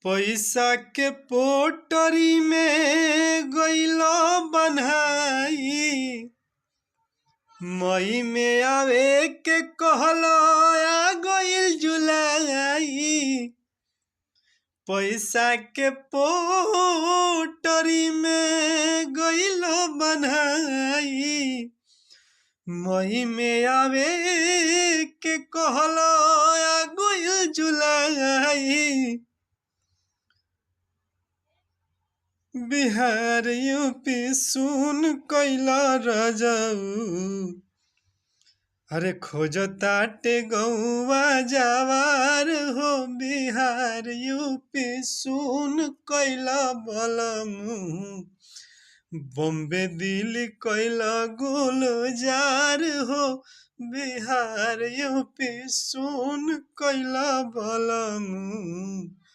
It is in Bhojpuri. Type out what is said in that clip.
पैसा के पोटरी में गइलो बन्हाई, मई में आवे के कहलो आ गइल जुलाई। पैसा के पोटरी में गइलो बन्हाई, मई में आवे के कहलो आ गइल जुलाई। बिहार यूपी सुन कैला रजऊ, अरे खोजताटे गौवा जवार हो। बिहार यूपी सुन कैला बलमू, बॉम्बे दिल्ली कैला गुलजार हो। बिहार यूपी सुन कैला बलमू।